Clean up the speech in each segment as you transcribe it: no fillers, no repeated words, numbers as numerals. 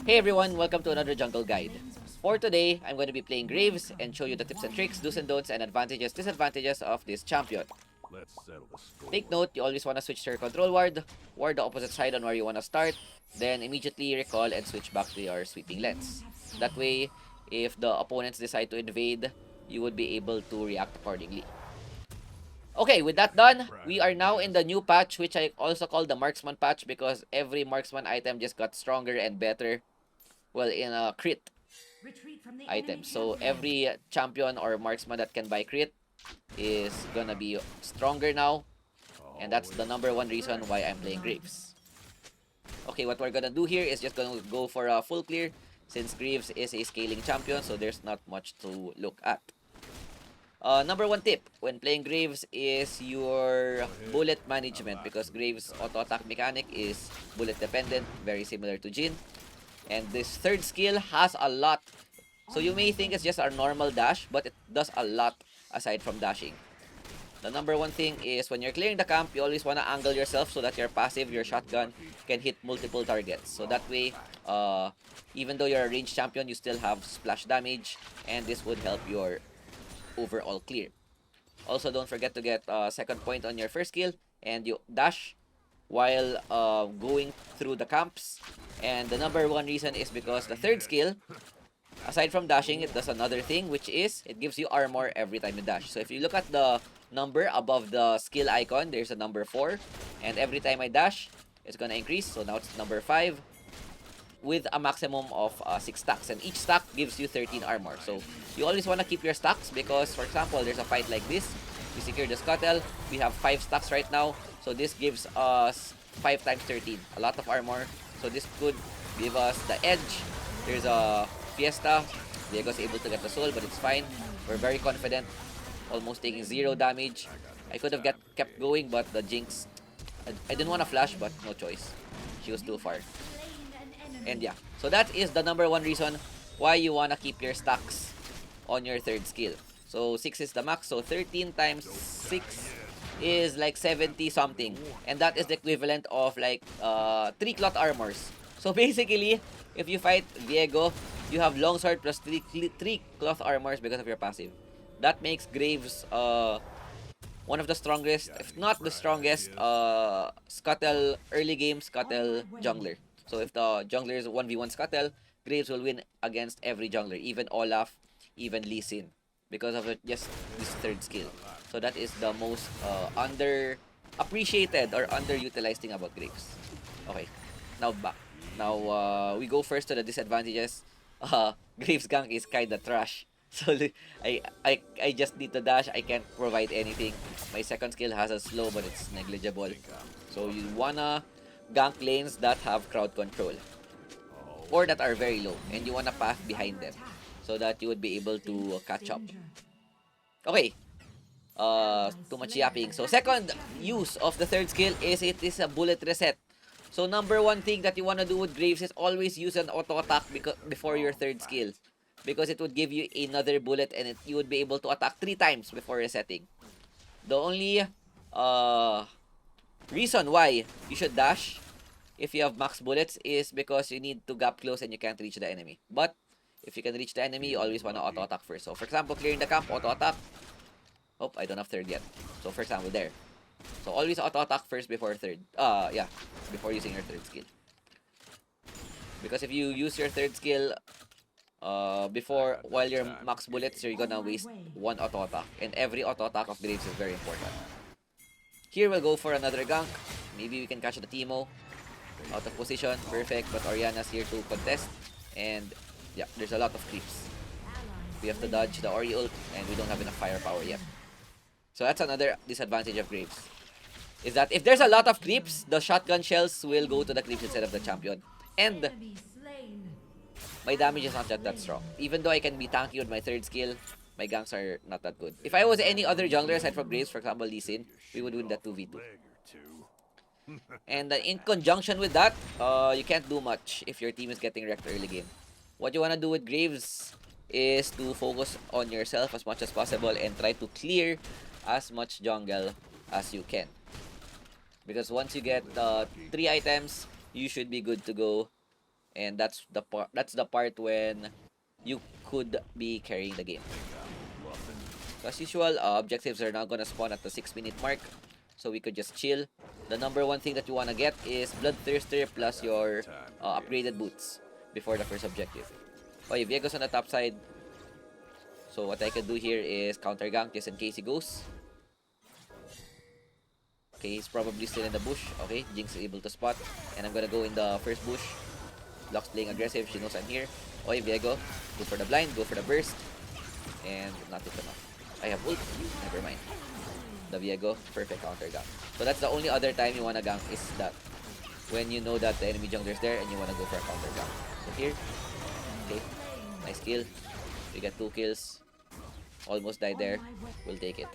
Hey everyone, welcome to another jungle guide. For today, I'm going to be playing Graves and show you the tips and tricks, do's and don'ts, and advantages, disadvantages of this champion. Take note, you always want to switch to your control ward the opposite side on where you want to start, then immediately recall and switch back to your sweeping lens. That way, if the opponents decide to invade, you would be able to react accordingly. Okay, with that done, we are now in the new patch, which I also call the Marksman patch because every Marksman item just got stronger and better. Well, in a crit item. So every champion or marksman that can buy crit is gonna be stronger now. And that's the #1 reason why I'm playing Graves. Okay, what we're gonna do here is just gonna go for a full clear since Graves is a scaling champion, so there's not much to look at. #1 tip when playing Graves is your bullet management because Graves auto attack mechanic is bullet dependent, very similar to Jhin. And this third skill has a lot. So you may think it's just a normal dash, but it does a lot aside from dashing. The #1 thing is when you're clearing the camp, you always want to angle yourself so that your passive, your shotgun, can hit multiple targets. So that way, even though you're a ranged champion, you still have splash damage, and this would help your overall clear. Also, don't forget to get second point on your first skill, and you dash while going through the camps. And the #1 reason is because the third skill, aside from dashing, it does another thing, which is it gives you armor every time you dash. So if you look at the number above the skill icon, there's a number 4. And every time I dash, it's gonna increase. So now it's #5 with a maximum of 6 stacks. And each stack gives you 13 armor. So you always want to keep your stacks because, for example, there's a fight like this. We secure the scuttle. We have 5 stacks right now. So this gives us 5 times 13. A lot of armor. So this could give us the edge. There's a Fiesta. Diego's able to get the soul, but it's fine. We're very confident. Almost taking 0 damage. I could have kept going, but the Jinx... I didn't want to flash, but no choice. She was too far. And yeah. So that is the #1 reason why you want to keep your stacks on your third skill. So 6 is the max. So 13 times 6 is like 70 something. And that is the equivalent of like 3 cloth armors. So basically, if you fight Diego, you have longsword plus 3 cloth armors because of your passive. That makes Graves one of the strongest, if not the strongest, Scuttle early game Scuttle jungler. So if the jungler is 1v1 Scuttle, Graves will win against every jungler, even Olaf, even Lee Sin, because of just this third skill. So that is the most underappreciated or underutilized thing about Graves. Okay, now back. Now we go first to the disadvantages. Graves gank is kinda trash. So I just need to dash. I can't provide anything. My second skill has a slow, but it's negligible. So you wanna gank lanes that have crowd control or that are very low, and you wanna path behind them so that you would be able to catch up. Okay. Too much yapping. So second use of the third skill is it is a bullet reset. So #1 thing that you wanna do with Graves is always use an auto attack before your third skill, because it would give you another bullet and you would be able to attack 3 times before resetting. The only reason why you should dash if you have max bullets is because you need to gap close and you can't reach the enemy. But if you can reach the enemy, you always want to auto attack first. So for example, clearing the camp, auto attack. Oh, I don't have third yet. So for example, there. So always auto attack first before third. Yeah, before using your third skill. Because if you use your third skill before while you're max bullets, you're gonna waste 1 auto attack, and every auto attack of Graves is very important. Here we'll go for another gank. Maybe we can catch the Teemo out of position. Perfect, but Orianna's here to contest, and yeah, there's a lot of creeps. We have to dodge the Ori ult, and we don't have enough firepower yet. So that's another disadvantage of Graves, is that if there's a lot of creeps, the shotgun shells will go to the creeps instead of the champion. And my damage is not that strong. Even though I can be tanky with my third skill, my ganks are not that good. If I was any other jungler aside from Graves, for example Lee Sin, we would win that 2v2. And in conjunction with that, you can't do much if your team is getting wrecked early game. What you want to do with Graves is to focus on yourself as much as possible and try to clear as much jungle as you can. Because once you get 3 items, you should be good to go And that's the part when you could be carrying the game. So as usual, objectives are now gonna spawn at the 6-minute mark, so we could just chill. The number one thing that you wanna get is Bloodthirster plus your upgraded boots before the first objective. Okay, Viego's on the top side. So what I can do here is counter gank just in case he goes. Okay, he's probably still in the bush. Okay, Jinx is able to spot. And I'm gonna go in the first bush. Locke's playing aggressive. She knows I'm here. Okay, Viego. Go for the blind. Go for the burst. And not enough. I have ult. Never mind. The Viego. Perfect counter gank. So that's the only other time you wanna gank is that when you know that the enemy jungler is there and you wanna go for a counter gank. So here. Okay. Nice kill. We get 2 kills. Almost died there. We'll take it.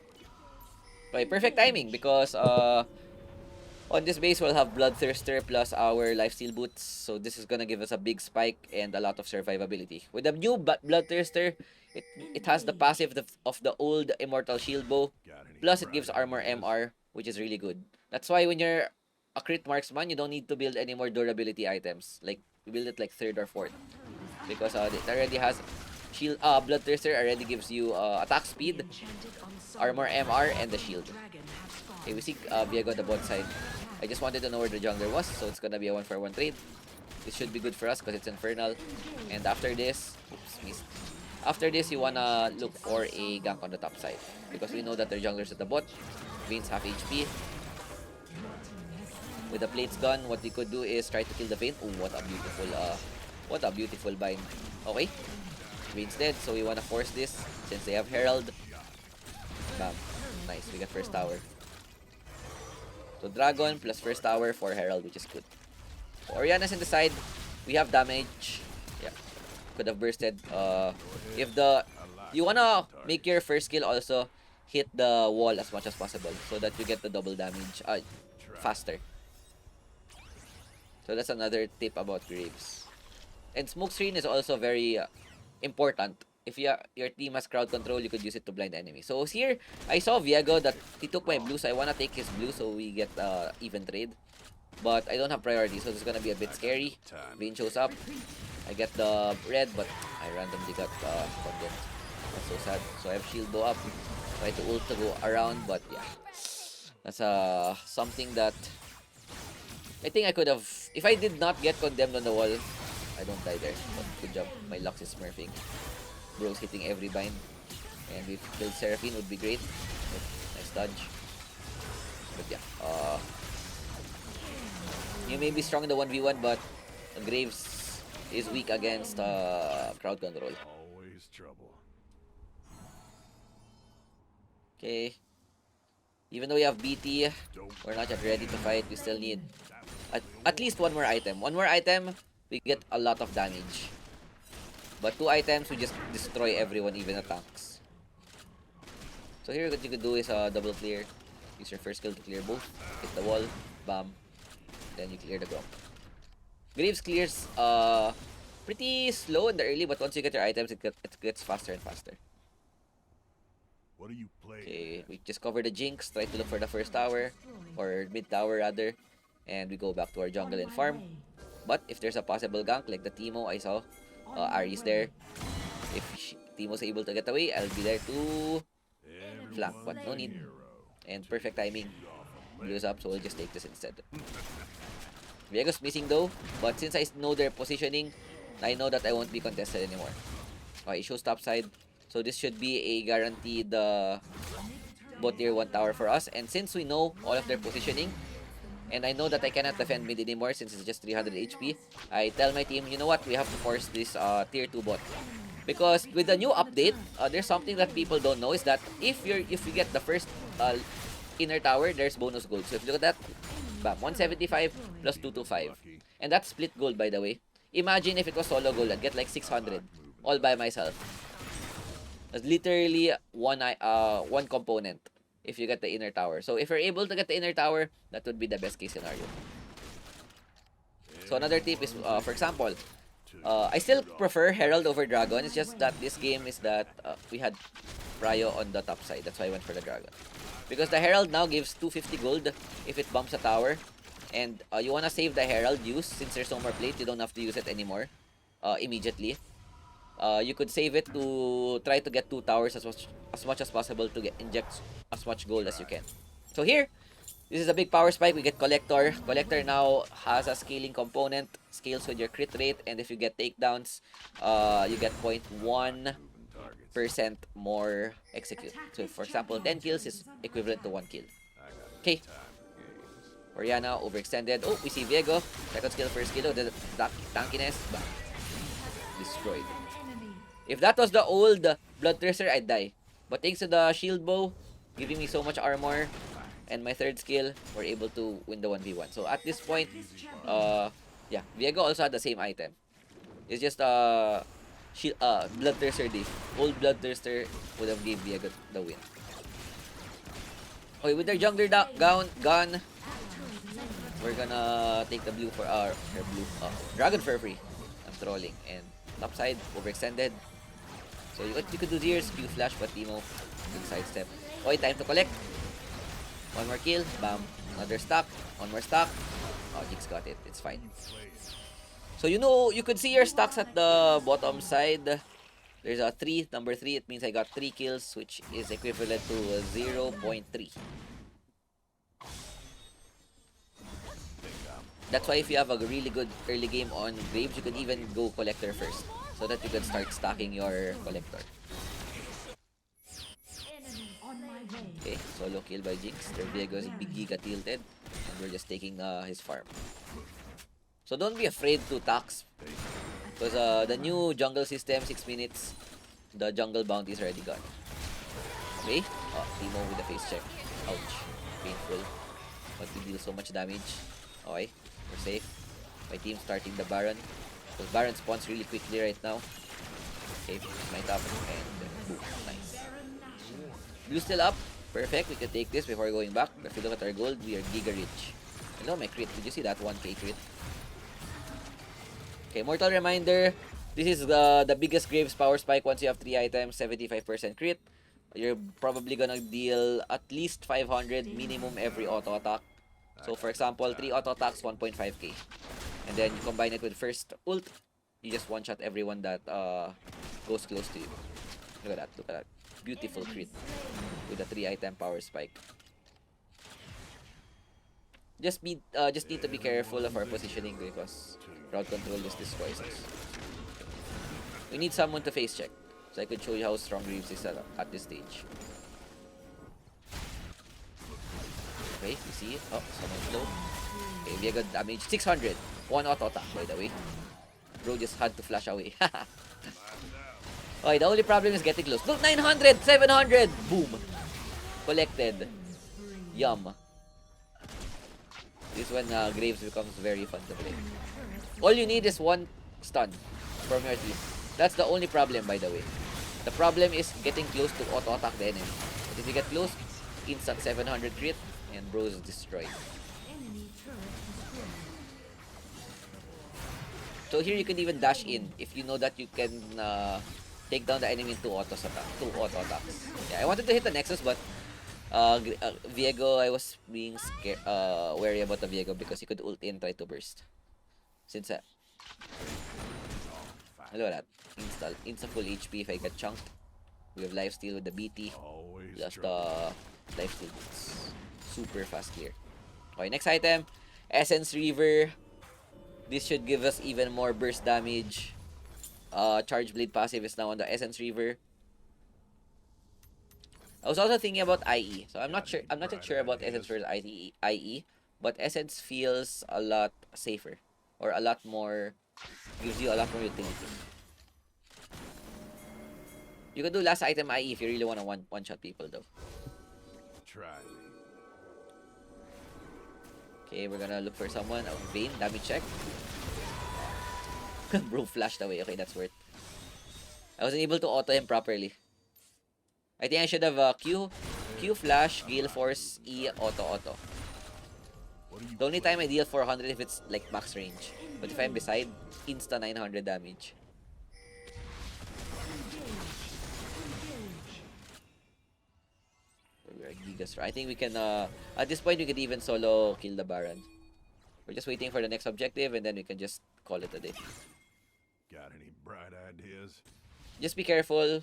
Okay, perfect timing because on this base we'll have Bloodthirster plus our Lifesteal Boots. So this is gonna give us a big spike and a lot of survivability. With the new Bloodthirster, it has the passive of the old Immortal Shield Bow. Plus it gives armor MR, which is really good. That's why when you're a crit marksman, you don't need to build any more durability items. Like, you build it like 3rd or 4th. Because it already has shield. Bloodthirster already gives you attack speed, armor MR, and the shield. Okay, we see Viego on the bot side. I just wanted to know where the jungler was, so it's gonna be a 1-for-1 trade. This should be good for us because it's Infernal. And after this, oops, missed. After this, you wanna look for a gank on the top side because we know that their jungler's at the bot. Vayne's half HP. With the plates gone, what we could do is try to kill the Vayne. Oh, what a beautiful bind. Okay. Vayne's dead, so we wanna force this since they have Herald. Bam. Nice, we got first tower. So Dragon plus first tower for Herald, which is good. So Orianna's in the side. We have damage. Yeah. Could have bursted. You wanna make your first kill also hit the wall as much as possible so that you get the double damage faster. So that's another tip about Graves. And smoke screen is also very important. If your team has crowd control, you could use it to blind enemies. So here, I saw Viego that he took my blue, so I wanna take his blue so we get even trade. But I don't have priority, so this is gonna be a bit scary. Vayne shows up. I get the red, but I randomly got condemned. That's so sad. So I have shield bow up. Try to ult to go around, but yeah. That's something that I think I could have. If I did not get condemned on the wall, I don't die there. But good job. My Lux is smurfing. Bro's hitting every bind. And if killed Seraphine would be great. But nice dodge. But yeah. You may be strong in the 1v1, but Graves is weak against crowd control. Okay. Even though we have BT, we're not yet ready to fight. We still need at least one more item. One more item, we get a lot of damage. But 2 items, we just destroy everyone, even the tanks. So here what you could do is double clear. Use your first skill to clear both. Hit the wall. Bam. Then you clear the ground. Graves clears pretty slow in the early, but once you get your items, it gets faster and faster. What do you play? Okay, we just cover the Jinx, try to look for the first tower, or mid tower rather, and we go back to our jungle and farm. But if there's a possible gank, like the Teemo I saw, Ari's there. If Teemo's able to get away, I'll be there to flank, but no need. And perfect timing. Blue's up, so we'll just take this instead. Viego's missing though, but since I know their positioning, I know that I won't be contested anymore. Okay, shows top side. So this should be a guaranteed bot tier 1 tower for us. And since we know all of their positioning, and I know that I cannot defend mid anymore since it's just 300 HP, I tell my team, you know what, we have to force this tier 2 bot. Because with the new update, there's something that people don't know is that if you get the first inner tower, there's bonus gold. So if you look at that, bam, 175 plus 225. And that's split gold, by the way. Imagine if it was solo gold, I'd get like 600 all by myself. That's literally one component if you get the inner tower. So if you're able to get the inner tower, that would be the best case scenario. So another tip is, for example, I still prefer Herald over Dragon. It's just that this game is that we had Prio on the top side. That's why I went for the Dragon. Because the Herald now gives 250 gold if it bumps a tower. And you want to save the Herald use since there's no more plate. You don't have to use it anymore immediately. You could save it to try to get 2 towers as much as possible to inject as much gold as you can. So here, this is a big power spike. We get Collector. Collector now has a scaling component. Scales with your crit rate. And if you get takedowns, you get 0.1% more execute. So for example, 10 kills is equivalent to 1 kill. Okay. Oriana overextended. Oh, we see Viego. Second skill, first skill. The tankiness. Bam. Destroyed. If that was the old Bloodthirster, I'd die. But thanks to the shield bow, giving me so much armor, and my third skill, we're able to win the 1v1. So at this point, yeah, Viego also had the same item. It's just Bloodthirster diff. Old Bloodthirster would have gave Viego the win. Okay, with their jungler gone, we're gonna take the blue for our Dragon Fur free. I'm trolling. And top side, overextended. So what you could do here is Q flash, but Timo good sidestep. Okay, time to collect. One more kill, bam. Another stack, one more stack. Oh, Jinx got it. It's fine. So you know, you could see your stacks at the bottom side. There's a 3, number 3. It means I got 3 kills, which is equivalent to 0.3. That's why if you have a really good early game on Graves, you could even go Collector first, so that you can start stacking your Collector. Okay, solo kill by Jinx. Their Viego is big giga tilted, and we're just taking his farm. So don't be afraid to tax, because the new jungle system, 6 minutes, the jungle bounty is already gone. Okay, Timo with the face check. Ouch, painful, but we deal so much damage. Okay, we're safe. My team starting the Baron, because Baron spawns really quickly right now. Okay, might up, and boom, nice. Blue still up. Perfect, we can take this before going back. If you look at our gold, we are giga rich. Hello, my crit. Did you see that 1k crit? Okay, mortal reminder. This is the biggest Graves power spike. Once you have 3 items, 75% crit. You're probably gonna deal at least 500 minimum every auto attack. So for example, 3 auto attacks, 1.5k. And then you combine it with first ult, you just one-shot everyone that goes close to you. Look at that, look at that. Beautiful crit with a 3 item power spike. Just need to be careful of our positioning because crowd control just destroys us. We need someone to face check, so I could show you how strong Greaves is at this stage. Okay, you see it? Oh, someone's low. Okay, Viego damage 600. 1 auto attack, by the way. Bro just had to flash away. Okay, the only problem is getting close. Look, 900, 700. Boom. Collected. Yum. This is when Graves becomes very fun to play. All you need is 1 stun from your team. That's the only problem, by the way. The problem is getting close to auto-attack the enemy. But if you get close, instant 700 crit, and bro is destroyed. So here you can even dash in if you know that you can take down the enemy in 2 auto attacks. Yeah, I wanted to hit the Nexus, but Viego, I was being scared, wary about the Viego because he could ult in, try to burst. Since look at that, insta full HP if I get chunked. We have lifesteal with the BT, plus the lifesteal boots. Super fast clear. Okay, next item, Essence Reaver. This should give us even more burst damage. Charge Blade passive is now on the Essence Reaver. I was also thinking about IE. So I'm not sure about Essence versus IE, but Essence feels a lot safer or a lot more, gives you a lot more utility. You can do last item IE if you really want to one shot people though. Try. Okay, we're gonna look for someone. Oh, Vayne, damage check. Bro flashed away. Okay, that's worth. I wasn't able to auto him properly. I think I should have Q flash, Gale Force, E, auto. The only time I deal 400 if it's like max range. But if I'm beside, insta 900 damage. We're gigas. I think we can at this point we could even solo kill the Baron. We're just waiting for the next objective, and then we can just call it a day. Got any bright ideas? Just be careful.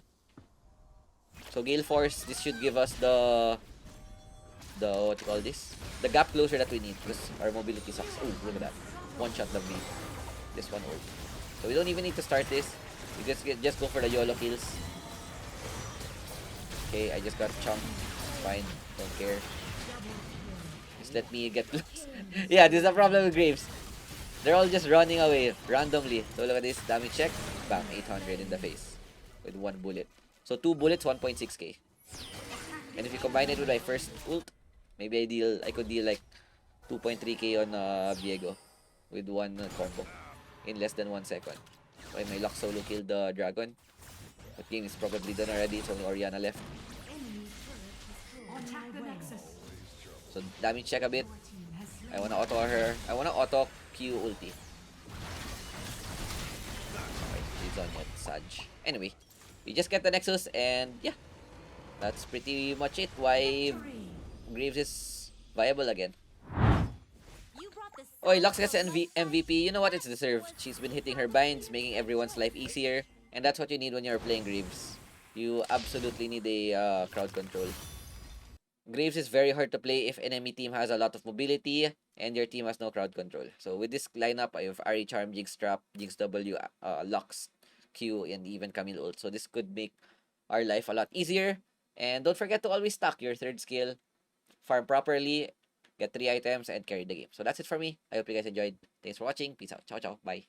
So Gale Force, this should give us the what you call this? The gap closer that we need, because our mobility sucks. Oh, look at that. One shot the V. This one ult. So we don't even need to start this. We just go for the YOLO kills. Okay, I just got chunked. Fine, don't care. Just let me get close. Yeah, this is the problem with Graves. They're all just running away randomly. So look at this damage check. Bam, 800 in the face with one bullet. So 2 bullets, 1.6k. And if you combine it with my first ult, maybe I could deal like 2.3k on Viego with one combo in less than 1 second. Okay, my Lux solo killed the dragon. But game is probably done already. It's only Oriana left. So damage check a bit. I wanna auto her. I wanna auto Q ulti. Okay, she's on yet, Saj. Anyway, we just get the Nexus, and yeah, that's pretty much it. Why Graves is viable again. Oy, Lux gets MVP. You know what? It's deserved. She's been hitting her binds, making everyone's life easier. And that's what you need when you're playing Graves. You absolutely need a crowd control. Graves is very hard to play if enemy team has a lot of mobility and your team has no crowd control. So with this lineup, I have Ari Charm, Jinx Trap, Jinx W, Lux, Q, and even Camille ult. So this could make our life a lot easier. And don't forget to always stack your third skill, farm properly, get 3 items, and carry the game. So that's it for me. I hope you guys enjoyed. Thanks for watching. Peace out. Ciao, ciao. Bye.